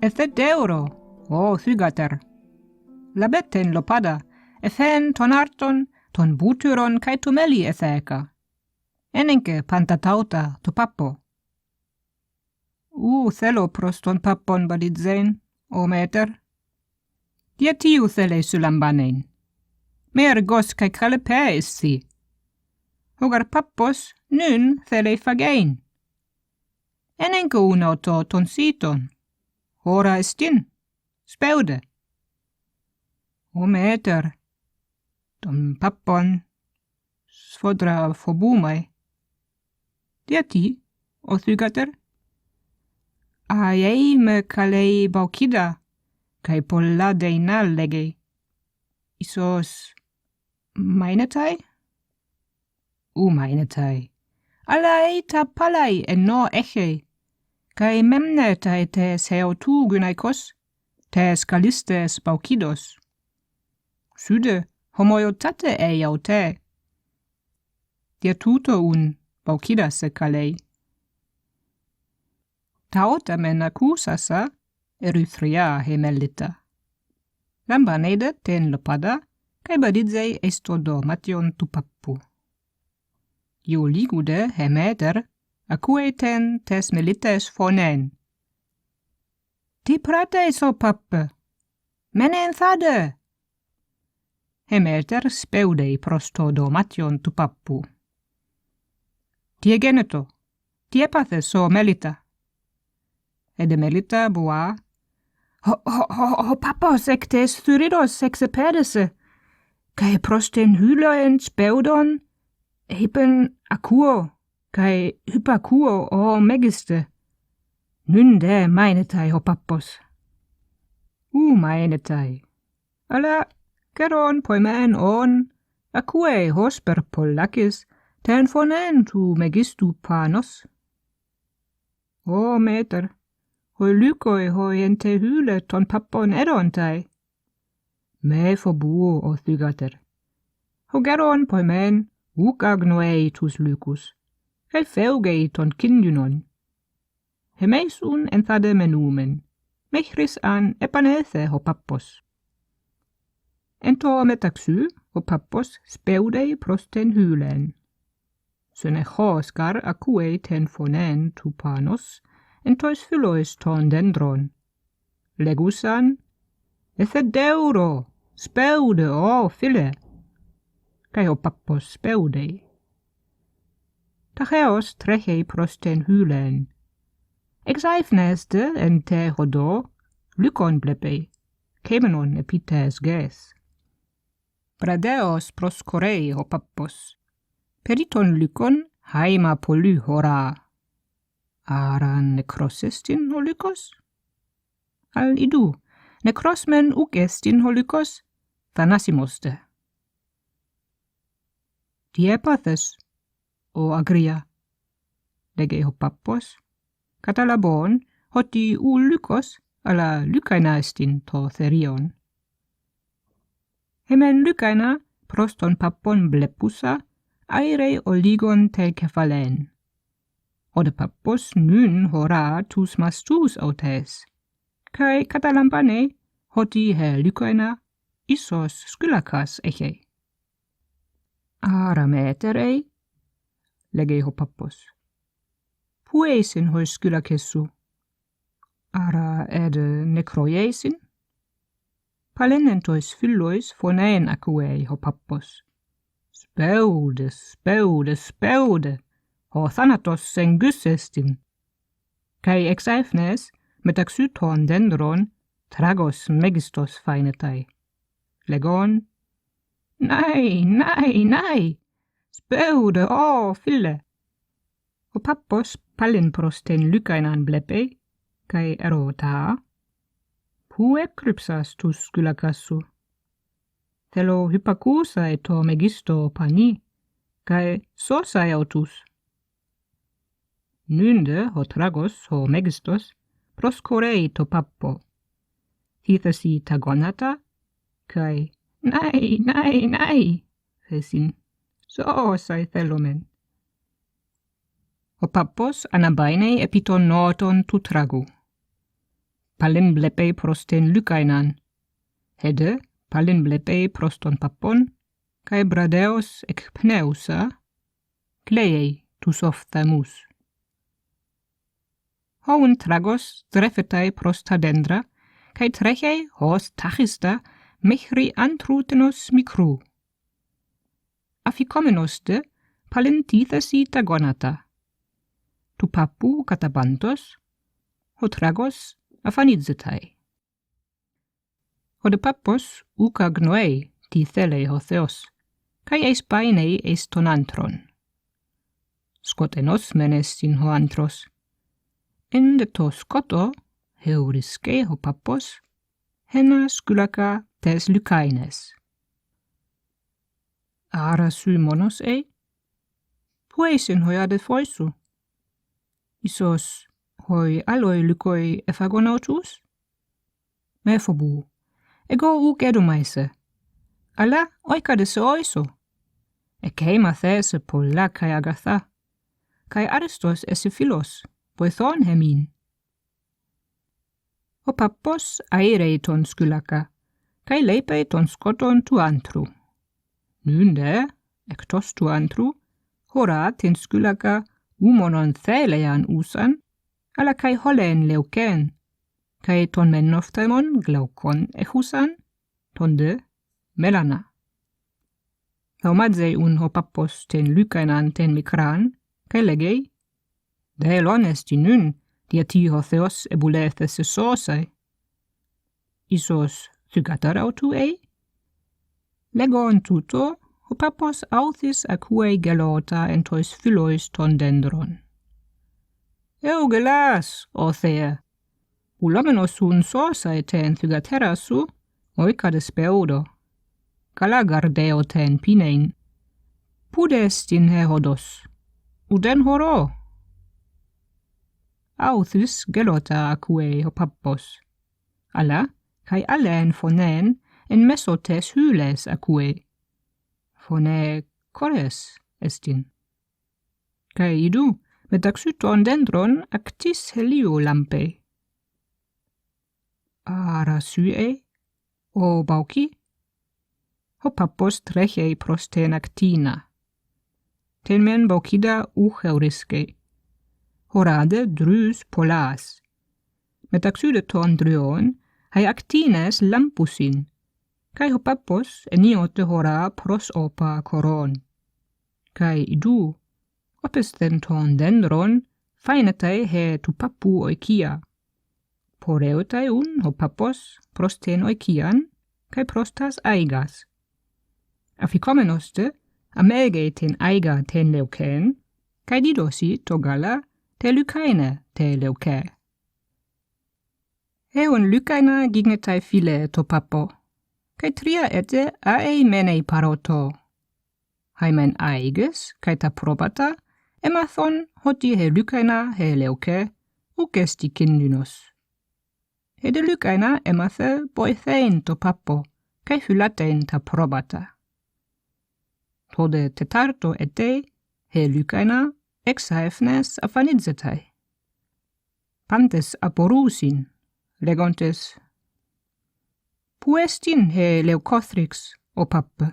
€7, θύγατερ. Λαμπέτεν λοπάδα, εφέν τον άρτον, τον μπούτυρον καί του μέλι εθέκα. Ένενκε παντατάουτα του πάππο. Θέλω προς τον πάππον μπαλιτζέν, ο μέτερ. Γιατί θέλει σου λαμπάνεν. Με αργός καί καλεπέ εσύ. Ουγαρ πάππος νουν θέλει φαγέν. Ένενκε ουνότο τον σίτον. Ώρα εστίν, σπέουδε. Ο μέτερ, τον πάππον, σφόδρα φοβούμαι. Γιατί, ο θύγατερ? Με καλέει μπαουκίδα, καί πολλά δεινά λέγει. Ίσως μάινεται? Μάινεται, αλλά τα πάλαι ενώ έχει, καί μέμνεται τες εωτού γυναίκος, τες καλίστες μπαουκίδος. Σούδε, χωμοιοτάτε εωτέ. Δια τούτο ουν μπαουκίδα σε καλέει. Ταότα μεν ακούσασα, ερυθριά χεμέλιτα. Λαμπανέδε τεν λοπάδα, καί μπαδίτζε εστο δωμάτιον του παππού. Ιου λίγουδε χεμέτερ, ακούετεν τες μελίτες φωνέν. Τι πράτες ο παππε, μένεν θάδε. Χεμέτερ σπέουδε προς το δωμάτιον του παππού. Τι εγένετο, τι έπαθες ο μέλιτα. Εδε μέλιτα μπουά. Ο πάππος εκ τες θυρίδος εξεπέδεσε, καί προς την χύλαεν σπέουδον, είπεν ακούω, καί hypakúo ο μέγιστε. Νουν δε μάινεται ο πάππος. Μάινεται, αλλά καιρόν ποημέν όν, ακούε χόσπερ πολλάκis, τεν φωνέν του μεγίστου πάνος. Ο μέτερ, ο λύκοι εν τε hyle τον πάππον έδωνται. Με φοβούω ο θύγατερ. Ο καιρόν ποημέν, ουκ αγνοεί τους λύκους, καί φεύγει των κίνδυνων. Εμέσουν ενθάδε μενούμεν, μέχρις αν επανέλθε ο πάππος. Εν το μεταξύ, ο πάππος σπέουδε προς την hύλεν. Συνεχώς ακούει την φωνήν του πάνος, εν τος φύλλος των δέντρων. Λέγουσαν, €7, σπέουδε, φίλε. Καί ο πάππος σπέουδε. Ταχαίως τρέχει προς την hύλεν. Εξάφνεσται εν τε οδό, λύκον βλέπει, κείμενον επί τες γης. Βραδέως προσκορεί ο πάππος. Περί των λύκων χάιμα πολύ χωρά. Άρα νεκρός εστιν ο λύκος? Αλ idού, νεκρός μεν ουκ εστιν ο λύκος, θανάσιμωστε. Τι έπαθες, ο αγρία, λέγει ο πάππος. Καταλαβών ότι ου λύκος, αλλά λύκαινα εστιν το θερίον. Εμεν λύκαινα προς τον πάππον βλεπούσα, αήρε ο λίγον τε κεφαλέν. Ο δε πάππος νουν χωρά τους μαστούς αutές, καί καταλαμπάνε ότι λύκαινα ίσως σκυλακάς έχει. Άρα μέτερε, λέγει ο πάππος. Πού έσυν ο σκυλακές σου? Άρα έδε νεκροιέσυν? Παλένεν τος φίλος φωνέν ακούει ο πάππος. Σπέουδε, σπέουδε, σπέουδε, ο θάνατος εν γης εστιν. Καί εξάφνες μεταξύ των δέντρων τράγος μέγιστος φαίνεται. Λέγον, νάι, σπέουδε, φίλε. Ο πάππος πάλιν προς την λύκαιναν βλέπει, καί ερωτά, πού έκρυψας τους σκυλακάς σου? Θέλω hypakúsαι το μεγίστο πανί, καί σώσαι τους. Νουν δε ο τράγος ο μέγιστος προσκορεί το πάππο. Θύθεσι τα γόνατα, καί νάι, θέσιν, σώσαι θέλομεν. Ο πάππος αναμπάινε επί των νότων του τράγου. palin blepe pros ten lykainan. Hede palin blepe pros ton pappon, kai bradeos ek pneusa, kleiei tus ophthalmus. Houn tragos drefetai pros tadendra, kai trechei hos tachista mechri antrutenos mikru. Afikomenos palin tithesi tagonata. Tu pappu katabantos, ho tragos afanidzetai. Ho de pappos uka gnoei tithele ho theos, kai eis painei eis ton antron. Skotenos menestin ho antros. En de to skoto, heuriske ho pappos, hena skylaka tes lykaines. Ara symonos ei? Pueisin hojade foisu. Isos hoi aloi lykoi efagonautus? Me fobu. Ego edumaise. Ala oikadese oiso. Ekeima these polla kai agatha. Kai aristos esiphilos, poithon hemin. O pappos airei ton skylaka, kai leipei ton skoton tu antru. Nynde, ektos tu antru, hora ten skylaka umonon thelean usan, ala kai holen leuken, kai ton menoftaimon glaukon ehusan, tonde melana. Thaumadze un ho pappos ten lykainan ten mikran, kai legei, delon esti nyn, diati ho theos ebulethes sosai. Isos thygatarautu ei? Legon tuto, ho pappos authis acuei gelota en tois philois ton dendron. Eugelas, o thea, ulomenos un sosai ten thygaterasu, oikades peudo. Galagardeo ten pinein. Pudestin hehodos. Uden horo. Authis gelota acuei ho pappos. Ala, kai alen phonen en mesotes hyles acuei. Phone kores estin. Kai idu, metaxyton dendron actis helio lampe. Ara sye, o bauki. Ho pappos trechei pros ten actina. Ten men baukida heuriske. Horade drus polas. Metaxyde ton drion, hai actines lampusin. Kai ho pappos eniote hora pros opa koron. Kai idu, opesten ton dendron, fainetai he tu pappu oikia. Poreutai un ho pappos pros ten oikian, kai prostas aigas. Afikomenosti, amelge ten aiga ten leuken, kai didosi togala te lykaine te leuke. Eon lykaina gignetai file to pappo, kai tria ete aei menei paroto. Haimen aiges, kai ta probata, emathon hoti he lykaina he leuke, ukesti kindynos. He de lykaina emathe boithein to pappo, kai hylatein ta probata. Tode tetarto ete, he lykaina, exaefnes afanidzetai. Pantes aporusin, legontes. Puestin he leukothrix, o pappe.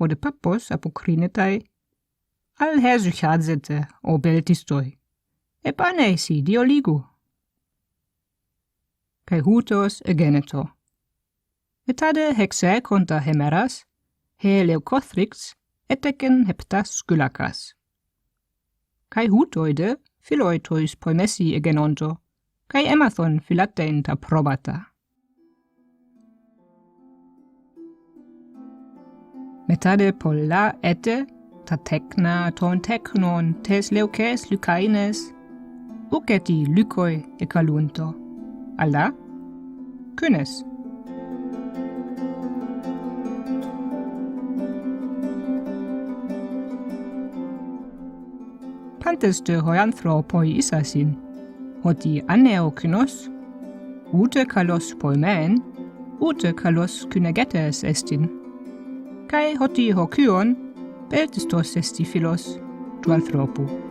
O de pappos apokrinetai, al hesuchadzete, o beltistoi. Epaneisi dioligu. Kai hutos egeneto. Etade hexe conta hemeras, he leukothrix eteken heptas skylakas. Kai hutoide philoitois poimesi egenonto, kai emathon philatein ta probata. Metade polla ete, ta tekna ton teknon tes leukes lykaines, uketi lykoi ekalunto. Alla, kynes. Panteste hoianthropoi isasin, hoti aneokynos, ute kalos poimen, ute kalos kynegetes estin. Kai hoti hokyon, beltistos esti philos, duanthropu.